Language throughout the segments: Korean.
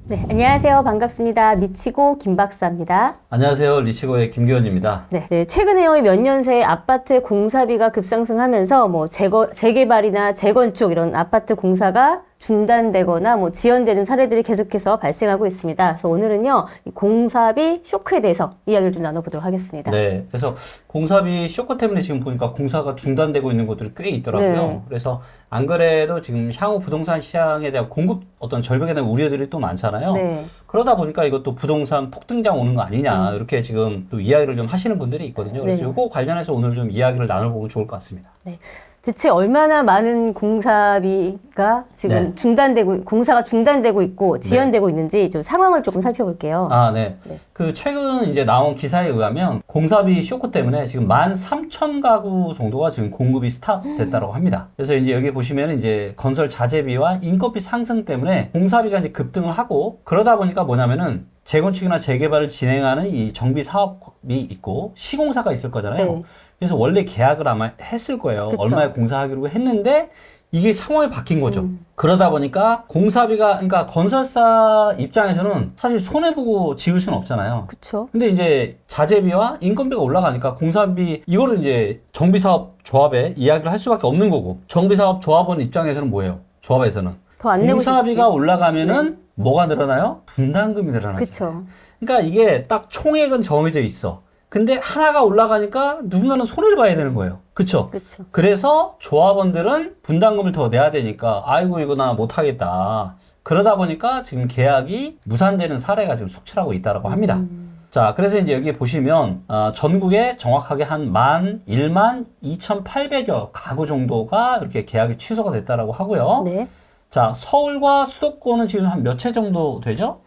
네, 안녕하세요. 반갑습니다. 미치고 김 박사입니다. 안녕하세요. 리치고의 김기원입니다. 네, 최근에 몇 년 새 아파트 공사비가 급상승하면서 재개발이나 재건축 이런 아파트 공사가 중단되거나 지연되는 사례들이 계속해서 발생하고 있습니다. 그래서 오늘은요, 이 공사비 쇼크에 대해서 이야기를 좀 나눠보도록 하겠습니다. 네, 그래서 공사비 쇼크 때문에 지금 보니까 공사가 중단되고 있는 곳들이 꽤 있더라고요. 네. 그래서 안 그래도 지금 향후 부동산 시장에 대한 공급 어떤 절벽에 대한 우려들이 또 많잖아요. 네. 그러다 보니까 이것도 부동산 폭등장 오는 거 아니냐 이렇게 지금 또 이야기를 좀 하시는 분들이 있거든요. 그래서 네. 이거 관련해서 오늘 좀 이야기를 나눠보면 좋을 것 같습니다. 네. 대체 얼마나 많은 공사비가 지금 네. 공사가 중단되고 있고 지연되고 있는지 좀 상황을 조금 살펴볼게요. 네. 네. 그 최근 이제 나온 기사에 의하면 공사비 쇼크 때문에 지금 13,000가구 정도가 지금 공급이 스탑됐다고 합니다. 그래서 이제 여기 보시면 이제 건설 자재비와 인건비 상승 때문에 공사비가 이제 급등을 하고 그러다 보니까 뭐냐면은 재건축이나 재개발을 진행하는 이 정비 사업이 있고 시공사가 있을 거잖아요. 네. 그래서 원래 계약을 아마 했을 거예요. 그쵸. 얼마에 공사하기로 했는데 이게 상황이 바뀐 거죠. 그러다 보니까 공사비가, 그러니까 건설사 입장에서는 사실 손해보고 지을 수는 없잖아요. 그쵸. 근데 이제 자재비와 인건비가 올라가니까 공사비, 이거를 이제 정비사업 조합에 이야기를 할 수밖에 없는 거고, 정비사업 조합원 입장에서는 뭐예요? 조합에서는. 더 안 내고 싶지. 공사비가 올라가면은 뭐가 늘어나요? 분담금이 늘어나죠. 그쵸. 그러니까 이게 딱 총액은 정해져 있어. 근데 하나가 올라가니까 누군가는 손해를 봐야 되는 거예요. 그쵸? 그쵸. 그래서 조합원들은 분담금을 더 내야 되니까 아이고 이거 나 못하겠다. 그러다 보니까 지금 계약이 무산되는 사례가 지금 속출하고 있다고 합니다. 자, 그래서 이제 여기 보시면 전국에 정확하게 한 12,800여 가구 정도가 이렇게 계약이 취소가 됐다고 하고요. 네. 자, 서울과 수도권은 지금 한 몇 채 정도 되죠?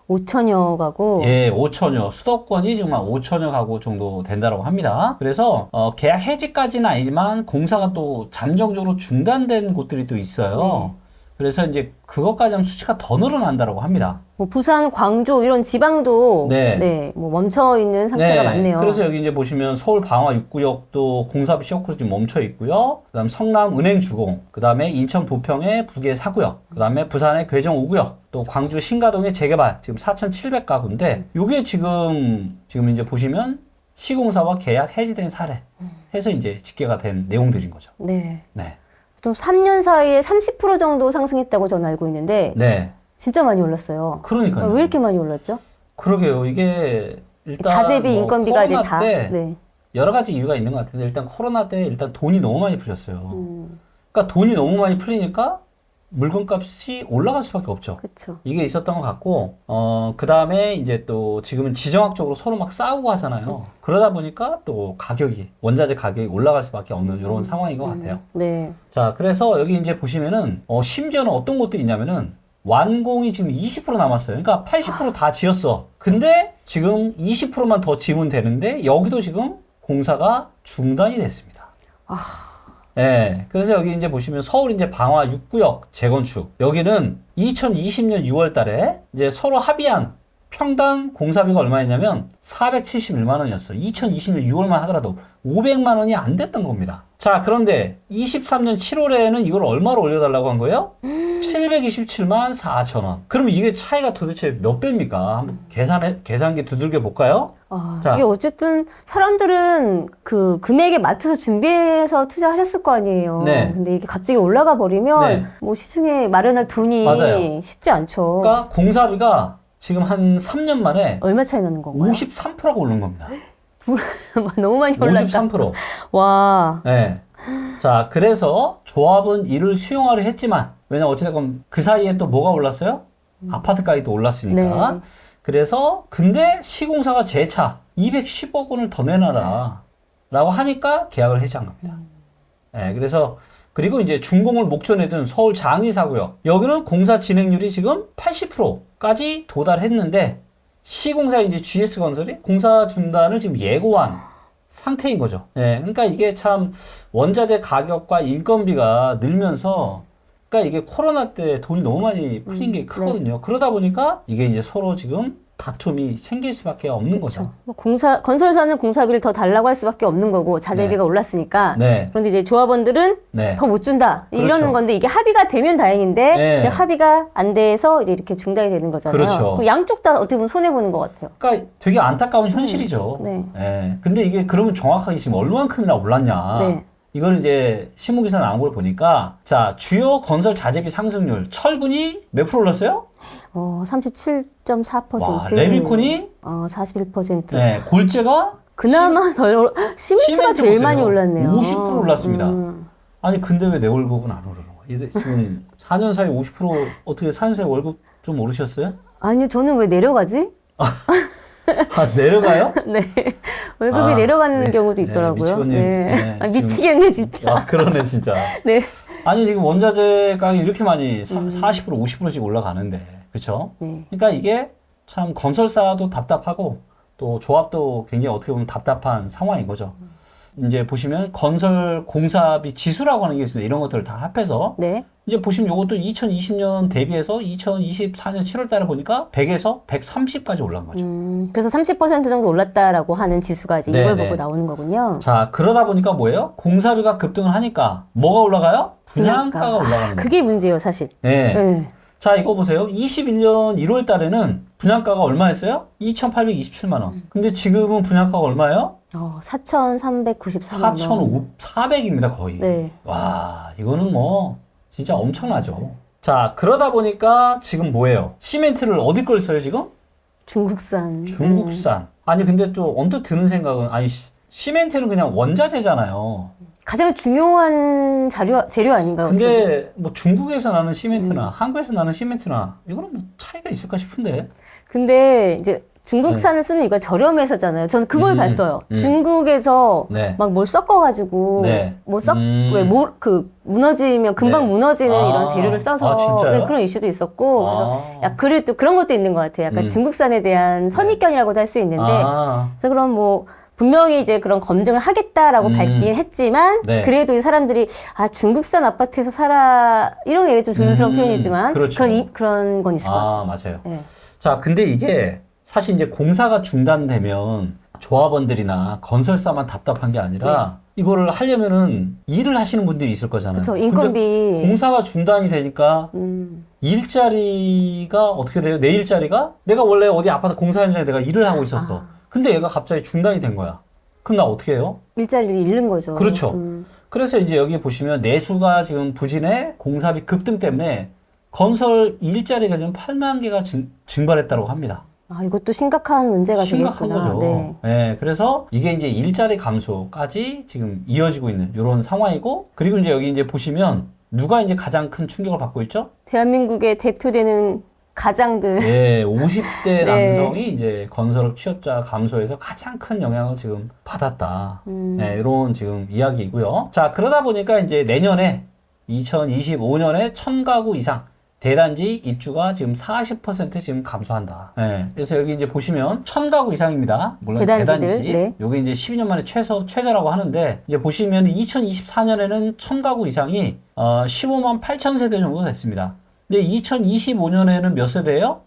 5천여 가구. 예, 5천여. 수도권이 지금 한 5천여 가구 정도 된다고 합니다. 그래서 계약 해지까지는 아니지만 공사가 또 잠정적으로 중단된 곳들이 또 있어요. 그래서 이제 그것까지 하면 수치가 더 늘어난다고 합니다. 부산, 광주 이런 지방도 멈춰 있는 상태가 많네요. 그래서 여기 이제 보시면 서울 방화 6구역도 공사비 쇼크로 지금 멈춰 있고요. 그다음 성남 은행 주공, 그다음에 인천 부평의 북의 4구역, 그다음에 부산의 괴정 5구역, 또 광주 신가동의 재개발 지금 4,700가구인데 요게 지금 이제 보시면 시공사와 계약 해지된 사례 해서 이제 집계가 된 내용들인 거죠. 네. 네. 좀 3년 사이에 30% 정도 상승했다고 저는 알고 있는데 네. 진짜 많이 올랐어요. 그러니까요. 왜 이렇게 많이 올랐죠? 그러니까 이게 일단 자재비, 인건비까지 코로나 다. 때 네. 여러 가지 이유가 있는 것 같은데 일단 코로나 때 일단 돈이 너무 많이 풀렸어요. 그러니까 돈이 너무 많이 풀리니까 물건값이 올라갈 수밖에 없죠. 그렇죠. 이게 있었던 것 같고 그 다음에 이제 또 지금은 지정학적으로 서로 막 싸우고 하잖아요. 그러다 보니까 또 원자재 가격이 올라갈 수밖에 없는 이런 상황인 것 같아요. 네. 자, 그래서 여기 이제 보시면은 심지어는 어떤 곳들이 있냐면은 완공이 지금 20% 남았어요. 그러니까 80% 다 지었어. 근데 지금 20%만 더 지으면 되는데 여기도 지금 공사가 중단이 됐습니다. 네, 그래서 여기 이제 보시면 서울 이제 방화 6구역 재건축. 여기는 2020년 6월 달에 이제 서로 합의한 평당 공사비가 얼마였냐면 471만 원이었어. 2020년 6월만 하더라도 500만 원이 안 됐던 겁니다. 자, 그런데 23년 7월에는 이걸 얼마로 올려달라고 한 거예요? 727만 4천 원. 그럼 이게 차이가 도대체 몇 배입니까? 한번 계산기 두들겨 볼까요? 자. 이게 어쨌든 사람들은 그 금액에 맞춰서 준비해서 투자하셨을 거 아니에요. 네. 근데 이게 갑자기 올라가 버리면 네. 시중에 마련할 돈이 맞아요. 쉽지 않죠. 그러니까 공사비가 지금 한 3년 만에 얼마 차이 나는 건가요? 53%가 오른 겁니다. 너무 많이 올랐다. 53%. 와. 네. 자, 그래서 조합은 이를 수용하려 했지만, 왜냐면 어찌됐건 그 사이에 또 뭐가 올랐어요? 아파트 가격도 올랐으니까. 네. 그래서, 근데 시공사가 재차 210억 원을 더 내놔라. 라고 하니까 계약을 해지한 겁니다. 네, 그래서, 그리고 이제 준공을 목전에 둔 서울 장위 4구역. 여기는 공사 진행률이 지금 80%까지 도달했는데, 시공사 이제 GS건설이 공사 중단을 지금 예고한 상태인 거죠. 네, 그러니까 이게 참 원자재 가격과 인건비가 늘면서 그러니까 이게 코로나 때 돈이 너무 많이 풀린 게 크거든요. 그러다 보니까 이게 이제 서로 지금 다툼이 생길 수밖에 없는 거죠. 뭐 건설사는 공사비를 더 달라고 할 수밖에 없는 거고 자재비가 올랐으니까. 네. 그런데 이제 조합원들은 네. 더 못 준다 그렇죠. 이러는 건데 이게 합의가 되면 다행인데 네. 이제 합의가 안 돼서 이제 이렇게 중단이 되는 거잖아요. 그렇죠. 그럼 양쪽 다 어떻게 보면 손해 보는 것 같아요. 그러니까 되게 안타까운 현실이죠. 네. 예. 근데 이게 그러면 정확하게 지금 얼마만큼이나 올랐냐. 네. 이걸 이제 신문기사 나온 걸 보니까 자, 주요 건설 자재비 상승률 철분이 몇 프로 올랐어요? 37.4%. 와, 레미콘이 41%. 네, 골재가 그나마 덜 시멘트가 제일 보세요. 많이 올랐네요. 50% 올랐습니다. 아니 근데 왜 내 월급은 안 오르는 거야? 지금 4년 사이 50% 어떻게 4년 사이 월급 좀 오르셨어요? 아니요, 저는 왜 내려가지? 아, 내려가요? 네. 월급이 내려가는 네. 경우도 네, 있더라고요. 미치겠네. 네. 네, 아, 지금- 미치겠네, 진짜. 아, 그러네 진짜. 네. 아니 지금 원자재 가격이 이렇게 많이 40% 50%씩 올라가는데 그렇죠? 네. 그러니까 이게 참 건설사도 답답하고 또 조합도 굉장히 어떻게 보면 답답한 상황인 거죠. 이제 보시면 건설 공사비 지수라고 하는 게 있습니다. 이런 것들을 다 합해서 네. 이제 보시면 이것도 2020년 대비해서 2024년 7월 달에 보니까 100에서 130까지 올라간 거죠. 그래서 30% 정도 올랐다라고 하는 지수가 이제 네, 이걸 네. 보고 나오는 거군요. 자, 그러다 보니까 뭐예요? 공사비가 급등을 하니까 뭐가 올라가요? 분양가가 올라가는 거예요. 그게 문제예요, 사실. 네. 네. 자, 이거 보세요. 21년 1월 달에는 분양가가 얼마였어요? 2,827만 원. 근데 지금은 분양가가 얼마예요? 4,394만 원. 4,400입니다, 거의. 네. 와, 이거는 뭐 진짜 엄청나죠. 자, 그러다 보니까 지금 뭐예요? 시멘트를 어디 걸 써요, 지금? 중국산. 중국산. 아니, 근데 또 언뜻 드는 생각은 아니, 시멘트는 그냥 원자재잖아요. 가장 중요한 재료 아닌가요? 어떻게 보면? 근데 뭐 중국에서 나는 시멘트나 한국에서 나는 시멘트나 이거는 뭐 차이가 있을까 싶은데. 근데 이제 중국산을 쓰는 이유가 저렴해서잖아요. 저는 그걸 봤어요. 중국에서 네. 막 뭘 섞어가지고 네. 무너지면 금방 네. 무너지는 아. 이런 재료를 써서 아, 진짜요? 네, 그런 이슈도 있었고 그래서 그리고 또 그런 것도 있는 것 같아요. 약간 중국산에 대한 선입견이라고도 할 수 있는데 그래서 그럼 뭐 분명히 이제 그런 검증을 하겠다라고 밝히긴 했지만 네. 그래도 이 사람들이 중국산 아파트에서 살아 이런 얘기 좀 조심스러운 표현이지만 그렇죠. 그런 건 있을 것 같아요. 맞아요. 네. 자, 근데 이게 사실 이제 공사가 중단되면 조합원들이나 건설사만 답답한 게 아니라 이거를 하려면은 일을 하시는 분들이 있을 거잖아요. 그렇죠. 근데 인건비. 공사가 중단이 되니까 일자리가 어떻게 돼요? 내 일자리가 내가 원래 어디 아파트 공사 현장에 내가 일을 하고 있었어. 근데 얘가 갑자기 중단이 된 거야. 그럼 나 어떻게 해요? 일자리를 잃는 거죠. 그렇죠. 그래서 이제 여기 보시면 내수가 지금 부진해 공사비 급등 때문에 건설 일자리가 지금 8만 개가 증발했다고 합니다. 이것도 심각한 문제가 심각한 되겠구나. 거죠. 네. 네, 그래서 이게 이제 일자리 감소까지 지금 이어지고 있는 이런 상황이고, 그리고 이제 여기 이제 보시면 누가 이제 가장 큰 충격을 받고 있죠? 대한민국의 대표되는 가장들. 예, 50대 네. 남성이 이제 건설업 취업자 감소에서 가장 큰 영향을 지금 받았다. 네, 이런 지금 이야기이고요. 자, 그러다 보니까 이제 내년에 2025년에 1000가구 이상 대단지 입주가 지금 40% 지금 감소한다. 네, 그래서 여기 이제 보시면 1000가구 이상입니다. 물론 대단지들, 대단지. 네. 요게 이제 12년 만에 최저라고 하는데, 이제 보시면 2024년에는 1000가구 이상이 15만 8천 세대 정도 됐습니다. 근데 2025년에는 몇 세대예요?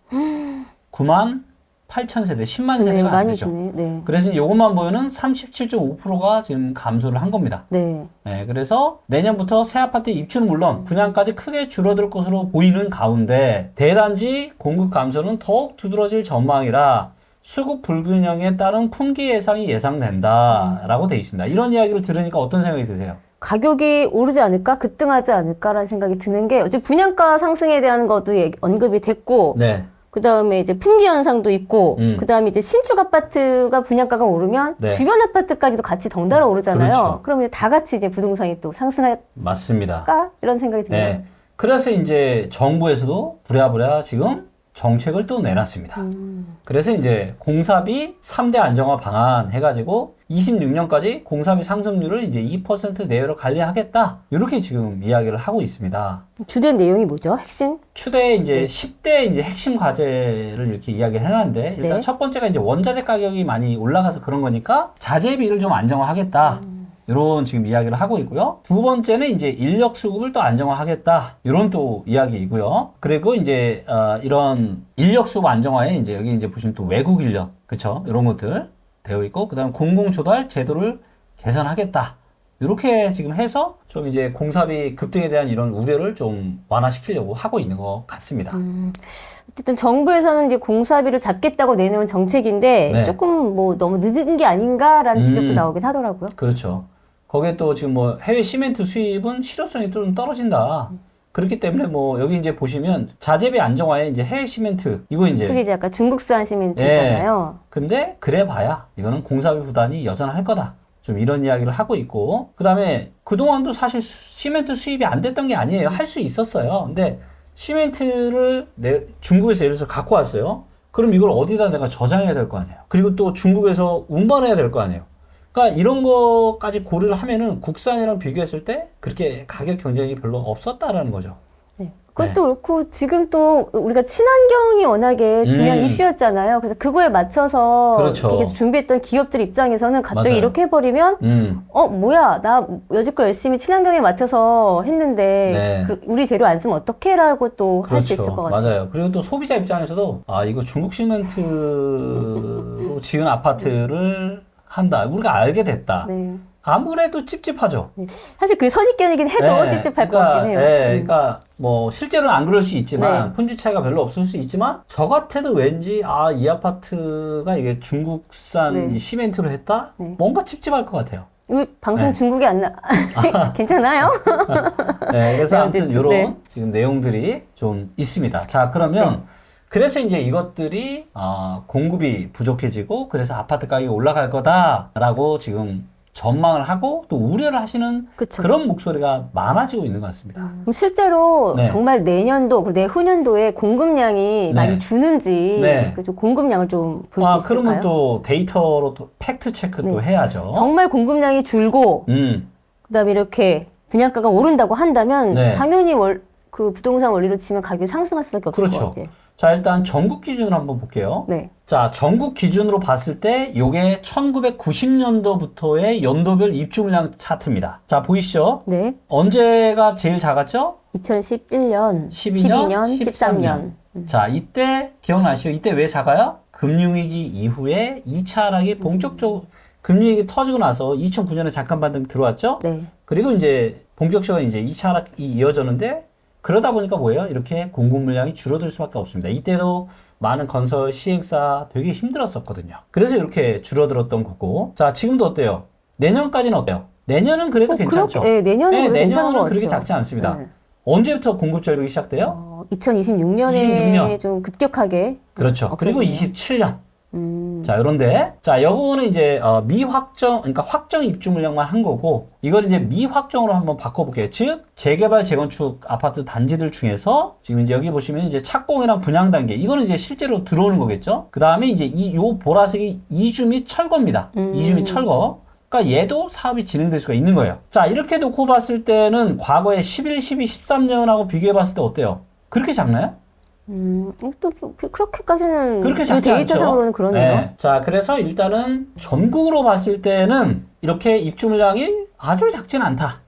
9만 8천 세대, 10만 세대가 안 많이 되죠. 주네. 네. 그래서 이것만 보면은 37.5%가 지금 감소를 한 겁니다. 네. 네, 그래서 내년부터 새 아파트 입주는 물론 분양까지 크게 줄어들 것으로 보이는 가운데 대단지 공급 감소는 더욱 두드러질 전망이라 수급 불균형에 따른 품귀 예상이 예상된다라고 돼 있습니다. 이런 이야기를 들으니까 어떤 생각이 드세요? 가격이 오르지 않을까? 급등하지 않을까라는 생각이 드는 게 어제 분양가 상승에 대한 것도 언급이 됐고 네. 그 다음에 이제 품귀 현상도 있고, 그 다음에 이제 신축 아파트가 분양가가 오르면 네. 주변 아파트까지도 같이 덩달아 오르잖아요. 그렇죠. 그럼 이제 다 같이 이제 부동산이 또 상승할까? 맞습니다. 이런 생각이 드네요. 네. 그래서 이제 정부에서도 부랴부랴 지금 정책을 또 내놨습니다. 그래서 이제 공사비 3대 안정화 방안 해가지고 26년까지 공사비 상승률을 이제 2% 내외로 관리하겠다. 이렇게 지금 이야기를 하고 있습니다. 주된 내용이 뭐죠? 핵심? 추대 이제 10대 이제 핵심 과제를 이렇게 이야기를 해놨는데, 일단 네. 첫 번째가 이제 원자재 가격이 많이 올라가서 그런 거니까 자재비를 좀 안정화하겠다. 이런 지금 이야기를 하고 있고요. 두 번째는 이제 인력 수급을 또 안정화하겠다. 이런 또 이야기이고요. 그리고 이제 이런 인력 수급 안정화에 이제 여기 이제 보시면 또 외국 인력, 그쵸? 이런 것들 되어 있고, 그다음 공공조달 제도를 개선하겠다. 이렇게 지금 해서 좀 이제 공사비 급등에 대한 이런 우려를 좀 완화시키려고 하고 있는 것 같습니다. 어쨌든 정부에서는 이제 공사비를 잡겠다고 내놓은 정책인데 네. 조금 뭐 너무 늦은 게 아닌가라는 지적도 나오긴 하더라고요. 그렇죠. 거기에 또 지금 뭐 해외 시멘트 수입은 실효성이 좀 떨어진다. 그렇기 때문에 뭐 여기 이제 보시면 자재비 안정화에 이제 해외 시멘트 이거 이제 그게 이제 약간 중국산 시멘트잖아요. 근데 그래 봐야 이거는 공사비 부담이 여전할 거다. 좀 이런 이야기를 하고 있고, 그 다음에 그동안도 사실 시멘트 수입이 안 됐던 게 아니에요. 할 수 있었어요. 근데 시멘트를 중국에서 예를 들어서 갖고 왔어요. 그럼 이걸 어디다 내가 저장해야 될 거 아니에요. 그리고 또 중국에서 운반해야 될 거 아니에요. 그러니까 이런 거까지 고려를 하면은 국산이랑 비교했을 때 그렇게 가격 경쟁이 별로 없었다라는 거죠. 네. 그것도 그렇고 지금 또 우리가 친환경이 워낙에 중요한 이슈였잖아요. 그래서 그거에 맞춰서 그렇죠. 이렇게 준비했던 기업들 입장에서는 갑자기 맞아요. 이렇게 해버리면 뭐야 나 여지껏 열심히 친환경에 맞춰서 했는데 네. 우리 재료 안 쓰면 어떡해라고 또 할 수 그렇죠. 있을 것 같아요. 맞아요. 그리고 또 소비자 입장에서도 아 이거 중국 시멘트로 지은 아파트를 한다. 우리가 알게 됐다. 네. 아무래도 찝찝하죠. 사실 그게 선입견이긴 해도 찝찝할 것 같긴 해요. 그러니까 뭐 실제로는 안 그럴 수 있지만 네. 품질 차이가 별로 없을 수 있지만 저 같아도 왠지 아 이 아파트가 이게 중국산 네. 이 시멘트로 했다? 네. 뭔가 찝찝할 것 같아요. 이거 방송 네. 중국에 안 나. 괜찮아요? 네, 그래서 네, 아무튼 어쨌든, 이런 네. 지금 내용들이 좀 있습니다. 자, 그러면 그래서 이제 이것들이 공급이 부족해지고 그래서 아파트 가격이 올라갈 거다라고 지금 전망을 하고 또 우려를 하시는 그쵸. 그런 목소리가 많아지고 있는 것 같습니다. 그럼 실제로 네. 정말 내년도 그리고 내후년도에 공급량이 네. 많이 주는지 네. 좀 공급량을 좀 볼 수 있을까요? 그러면 또 데이터로 또 팩트 체크 또 해야죠. 정말 공급량이 줄고 그다음에 이렇게 분양가가 오른다고 한다면 네. 당연히 그 부동산 원리로 치면 가격이 상승할 수밖에 없을 것 그렇죠. 같아요. 자, 일단 전국 기준으로 한번 볼게요. 네. 자, 전국 기준으로 봤을 때 요게 1990년도부터의 연도별 입주 물량 차트입니다. 자, 보이시죠? 네. 언제가 제일 작았죠? 2011년, 12년, 13년. 자, 이때 기억나시죠? 이때 왜 작아요? 금융위기 이후에 2차 하락이 본격적으로 금융위기 터지고 나서 2009년에 잠깐 반등 들어왔죠? 네. 그리고 이제 본격적으로 이제 2차 하락이 이어졌는데 그러다 보니까 뭐예요? 이렇게 공급 물량이 줄어들 수밖에 없습니다. 이때도 많은 건설 시행사 되게 힘들었었거든요. 그래서 이렇게 줄어들었던 거고. 자, 지금도 어때요? 내년까지는 어때요? 내년은 그래도 괜찮죠? 네, 내년은 그래도 괜찮은 것 내년은 같아요. 그렇게 작지 않습니다. 네. 언제부터 공급 절벽이 시작돼요? 2026년에 26년. 좀 급격하게 그렇죠. 그리고 없어지네요. 27년. 자, 요런데. 자, 요거는 이제, 미확정, 그러니까 확정 입주 물량만 한 거고, 이걸 이제 미확정으로 한번 바꿔볼게요. 즉, 재개발, 재건축 아파트 단지들 중에서, 지금 이제 여기 보시면 이제 착공이랑 분양 단계, 이거는 이제 실제로 들어오는 거겠죠? 그 다음에 이제 요 보라색이 이주 및 철거입니다. 이주 및 철거. 그러니까 얘도 사업이 진행될 수가 있는 거예요. 자, 이렇게 놓고 봤을 때는 과거에 11, 12, 13년하고 비교해 봤을 때 어때요? 그렇게 작나요? 또 그렇게까지는 그렇게 그 작지 않죠. 데이터상으로는 그러네요. 네. 자, 그래서 일단은 전국으로 봤을 때는 이렇게 입주 물량이 아주 작진 않다.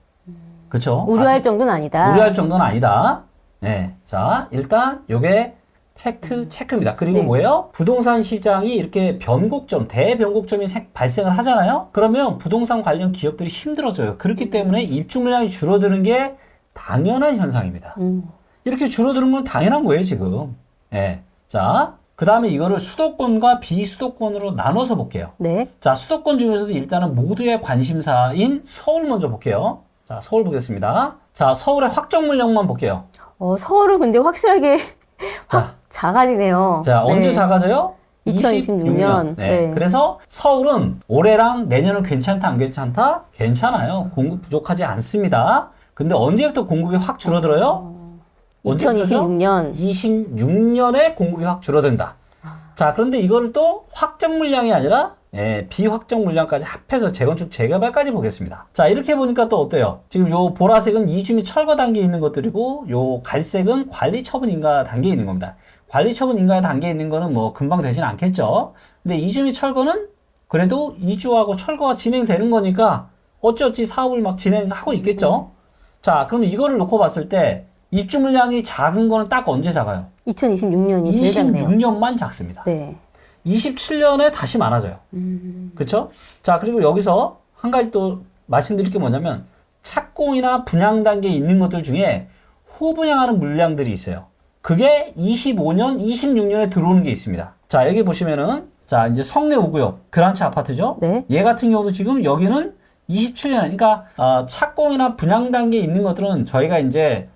그렇죠? 우려할 정도는 아니다. 우려할 정도는 아니다. 네. 자, 일단 요게 팩트 체크입니다. 그리고 네. 뭐예요? 부동산 시장이 이렇게 변곡점, 대변곡점이 발생을 하잖아요. 그러면 부동산 관련 기업들이 힘들어져요. 그렇기 때문에 입주 물량이 줄어드는 게 당연한 현상입니다. 이렇게 줄어드는 건 당연한 거예요, 지금. 예. 자, 그 다음에 이거를 수도권과 비수도권으로 나눠서 볼게요. 네. 자, 수도권 중에서도 일단은 모두의 관심사인 서울 먼저 볼게요. 자, 서울 보겠습니다. 자, 서울의 확정 물량만 볼게요. 서울은 근데 확실하게 자, 작아지네요. 자, 언제 네. 작아져요? 2026년. 네. 네. 그래서 서울은 올해랑 내년은 괜찮다, 안 괜찮다? 괜찮아요. 공급 부족하지 않습니다. 근데 언제부터 공급이 확 줄어들어요? 2026년. 26년에 공급이 확 줄어든다. 자, 그런데 이거를 또 확정 물량이 아니라 비확정 물량까지 합해서 재건축 재개발까지 보겠습니다. 자, 이렇게 보니까 또 어때요? 지금 요 보라색은 이주 및 철거 단계에 있는 것들이고 요 갈색은 관리 처분 인가 단계에 있는 겁니다. 관리 처분 인가 단계에 있는 거는 뭐 금방 되진 않겠죠. 근데 이주 및 철거는 그래도 이주하고 철거가 진행되는 거니까 어찌어찌 사업을 막 진행하고 있겠죠. 자, 그럼 이거를 놓고 봤을 때 입주 물량이 작은 거는 딱 언제 작아요? 2026년이 제일 작네요. 26년만 작습니다. 네. 27년에 다시 많아져요. 그렇죠? 자, 그리고 여기서 한 가지 또 말씀드릴 게 뭐냐면 착공이나 분양 단계에 있는 것들 중에 후분양하는 물량들이 있어요. 그게 25년, 26년에 들어오는 게 있습니다. 자, 여기 보시면은 자, 이제 성내 5구역 그란치 아파트죠? 네. 얘 같은 경우도 지금 여기는 27년, 그러니까 착공이나 분양 단계에 있는 것들은 저희가 이제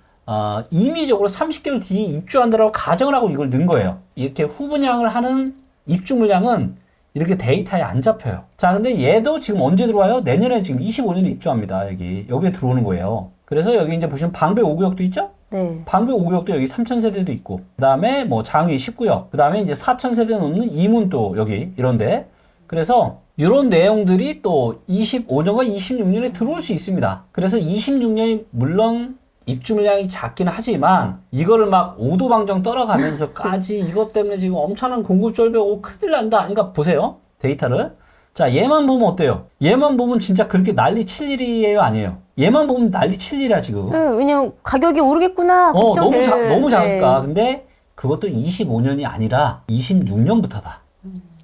임의적으로 30개월 뒤에 입주한다라고 가정을 하고 이걸 넣은 거예요. 이렇게 후분양을 하는 입주 물량은 이렇게 데이터에 안 잡혀요. 자, 근데 얘도 지금 언제 들어와요? 내년에 지금 25년에 입주합니다. 여기에 들어오는 거예요. 그래서 여기 이제 보시면 방배 5구역도 있죠? 네. 방배 5구역도 여기 3,000세대도 있고, 그 다음에 뭐 장위 10구역, 그 다음에 이제 4,000세대 넘는 이문 또 여기 이런데, 그래서 이런 내용들이 또 25년과 26년에 들어올 수 있습니다. 그래서 26년이 물론 입주 물량이 작긴 하지만 이거를 막 오도방정 떨어가면서까지 이것 때문에 지금 엄청난 공급 절벽 큰일 난다. 그러니까 보세요. 데이터를. 자, 얘만 보면 어때요? 얘만 보면 진짜 그렇게 난리 칠 일이에요? 아니에요? 얘만 보면 난리 칠 일이야, 지금. 네, 왜냐면 가격이 오르겠구나. 걱정될. 너무 작을까. 네. 근데 그것도 25년이 아니라 26년부터다.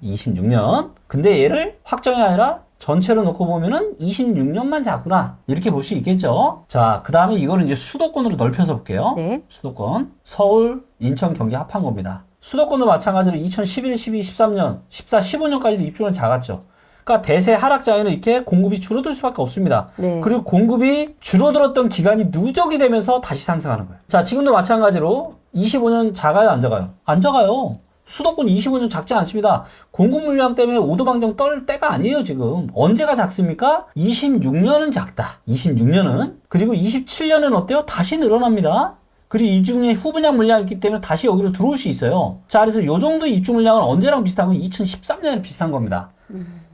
26년. 근데 얘를 확정이 아니라 전체로 놓고 보면은 26년만 작구나. 이렇게 볼 수 있겠죠. 자, 그 다음에 이거를 이제 수도권으로 넓혀서 볼게요. 네. 수도권. 서울, 인천, 경기 합한 겁니다. 수도권도 마찬가지로 2011, 12, 13년, 14, 15년까지도 입주는 작았죠. 그러니까 대세 하락장에는 이렇게 공급이 줄어들 수밖에 없습니다. 네. 그리고 공급이 줄어들었던 기간이 누적이 되면서 다시 상승하는 거예요. 자, 지금도 마찬가지로 25년 작아요, 안 작아요? 안 작아요. 수도권 25년 작지 않습니다. 공급 물량 때문에 오도방정 떨 때가 아니에요, 지금. 언제가 작습니까? 26년은 작다. 26년은. 그리고 27년은 어때요? 다시 늘어납니다. 그리고 이 중에 후분양 물량이 있기 때문에 다시 여기로 들어올 수 있어요. 자, 그래서 요 정도 입주 물량은 언제랑 비슷하고 2013년에 비슷한 겁니다.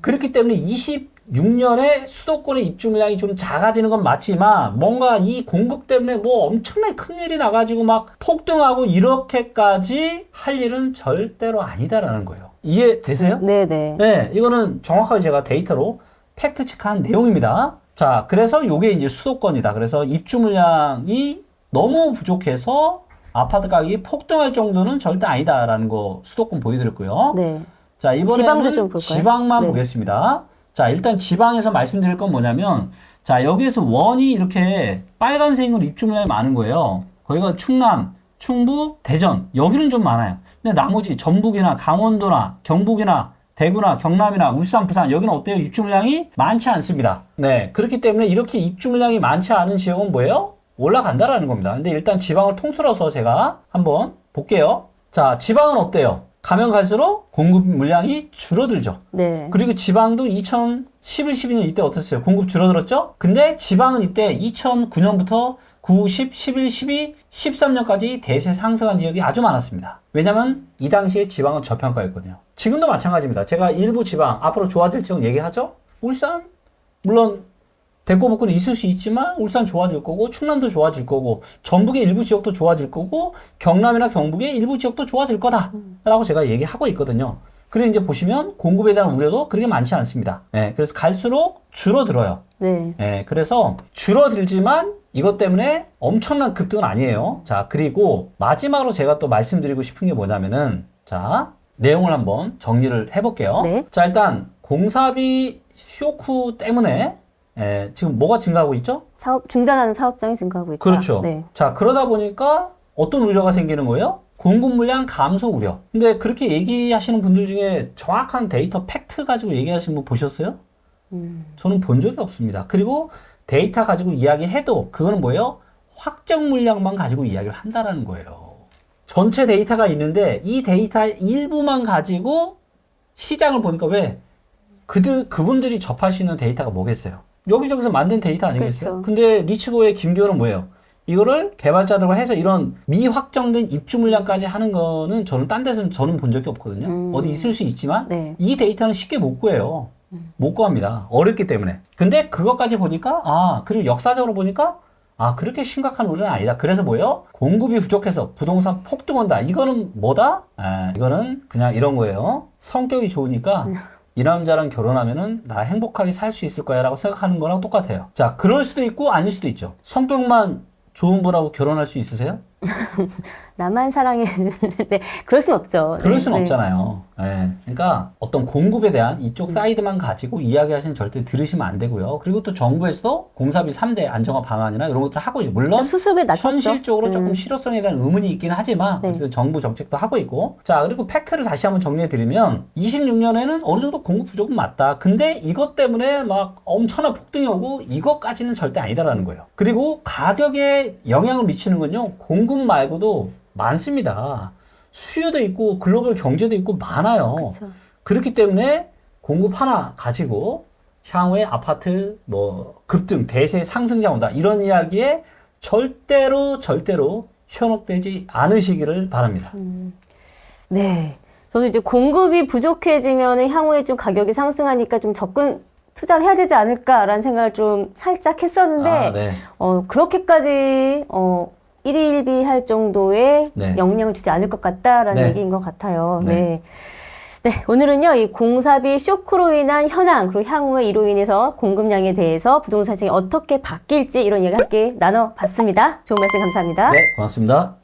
그렇기 때문에 26년에 수도권의 입주 물량이 좀 작아지는 건 맞지만 뭔가 이 공급 때문에 뭐 엄청나게 큰일이 나가지고 막 폭등하고 이렇게까지 할 일은 절대로 아니다라는 거예요. 이해되세요? 네네. 네, 이거는 정확하게 제가 데이터로 팩트 체크한 내용입니다. 자, 그래서 요게 이제 수도권이다. 그래서 입주 물량이 너무 부족해서 아파트 가격이 폭등할 정도는 절대 아니다라는 거 수도권 보여드렸고요. 네. 자, 지방도 좀 이번에는 볼까요? 지방만 네. 보겠습니다. 자, 일단 지방에서 말씀드릴 건 뭐냐면, 자, 여기에서 원이 이렇게 빨간색으로 입주 물량이 많은 거예요. 거기가 충남, 충북, 대전. 여기는 좀 많아요. 근데 나머지 전북이나 강원도나 경북이나 대구나 경남이나 울산, 부산 여기는 어때요? 입주 물량이 많지 않습니다. 네, 그렇기 때문에 이렇게 입주 물량이 많지 않은 지역은 뭐예요? 올라간다라는 겁니다. 근데 일단 지방을 통틀어서 제가 한번 볼게요. 자, 지방은 어때요? 가면 갈수록 공급 물량이 줄어들죠. 네. 그리고 지방도 2011, 12년 이때 어땠어요? 공급 줄어들었죠? 근데 지방은 이때 2009년부터 9, 10, 11, 12, 13년까지 대세 상승한 지역이 아주 많았습니다. 왜냐면 이 당시에 지방은 저평가였거든요. 지금도 마찬가지입니다. 제가 일부 지방 앞으로 좋아질 지역 얘기하죠? 울산? 물론 대꼬북은 있을 수 있지만 울산 좋아질 거고 충남도 좋아질 거고 전북의 일부 지역도 좋아질 거고 경남이나 경북의 일부 지역도 좋아질 거다 라고 제가 얘기하고 있거든요. 그리고 이제 보시면 공급에 대한 우려도 그렇게 많지 않습니다. 네, 그래서 갈수록 줄어들어요. 네. 네, 그래서 줄어들지만 이것 때문에 엄청난 급등은 아니에요. 자, 그리고 마지막으로 제가 또 말씀드리고 싶은 게 뭐냐면은 자, 내용을 한번 정리를 해볼게요. 네. 자, 일단 공사비 쇼크 때문에 지금 뭐가 증가하고 있죠? 중단하는 사업장이 증가하고 있다. 그렇죠. 네. 자, 그러다 보니까 어떤 우려가 생기는 거예요? 공급 물량 감소 우려. 근데 그렇게 얘기하시는 분들 중에 정확한 데이터 팩트 가지고 얘기하시는 분 보셨어요? 저는 본 적이 없습니다. 그리고 데이터 가지고 이야기해도 그거는 뭐예요? 확정 물량만 가지고 이야기를 한다라는 거예요. 전체 데이터가 있는데 이 데이터 일부만 가지고 시장을 보니까 왜? 그분들이 접할 수 있는 데이터가 뭐겠어요? 여기저기서 만든 데이터 아니겠어요? 그렇죠. 근데 리츠고의 김기호는 뭐예요? 이거를 개발자들과 해서 이런 미확정된 입주 물량까지 하는 거는 저는 딴 데서는 저는 본 적이 없거든요. 어디 있을 수 있지만 네. 이 데이터는 쉽게 못 구해요. 못 구합니다. 어렵기 때문에. 근데 그것까지 보니까 그리고 역사적으로 보니까 그렇게 심각한 우려는 아니다. 그래서 뭐예요? 공급이 부족해서 부동산 폭등한다. 이거는 뭐다? 이거는 그냥 이런 거예요. 성격이 좋으니까 이 남자랑 결혼하면은 나 행복하게 살 수 있을 거야 라고 생각하는 거랑 똑같아요. 자, 그럴 수도 있고 아닐 수도 있죠. 성격만 좋은 분하고 결혼할 수 있으세요? 나만 사랑해 주는데 그럴 순 없죠. 그럴 수는 없잖아요. 예. 그러니까 어떤 공급에 대한 이쪽 사이드만 가지고 이야기하시는 절대 들으시면 안 되고요. 그리고 또 정부에서도 공사비 3대 안정화 방안이나 이런 것들 하고 있고, 물론 수습에 낮췄죠. 현실적으로 조금 실효성에 대한 의문이 있긴 하지만 네. 어쨌든 정부 정책도 하고 있고. 자, 그리고 팩트를 다시 한번 정리해 드리면 26년에는 어느 정도 공급 부족은 맞다. 근데 이것 때문에 막 엄청난 폭등이 오고 이것까지는 절대 아니다라는 거예요. 그리고 가격에 영향을 미치는 건요, 공급 말고도 많습니다. 수요도 있고 글로벌 경제도 있고 많아요. 그렇죠. 그렇기 때문에 공급 하나 가지고 향후에 아파트 뭐 급등, 대세 상승장 온다, 이런 이야기에 절대로 현혹되지 않으시기를 바랍니다. 네. 저도 이제 공급이 부족해지면 향후에 좀 가격이 상승하니까 좀 접근 투자를 해야 되지 않을까라는 생각을 좀 살짝 했었는데, 네. 그렇게까지, 일희일비할 정도의 네. 영향을 주지 않을 것 같다라는 네. 얘기인 것 같아요. 네. 네. 네, 오늘은요, 이 공사비 쇼크로 인한 현황, 그리고 향후에 이로 인해서 공급량에 대해서 부동산 시장이 어떻게 바뀔지 이런 얘기를 함께 나눠봤습니다. 좋은 말씀 감사합니다. 네, 고맙습니다.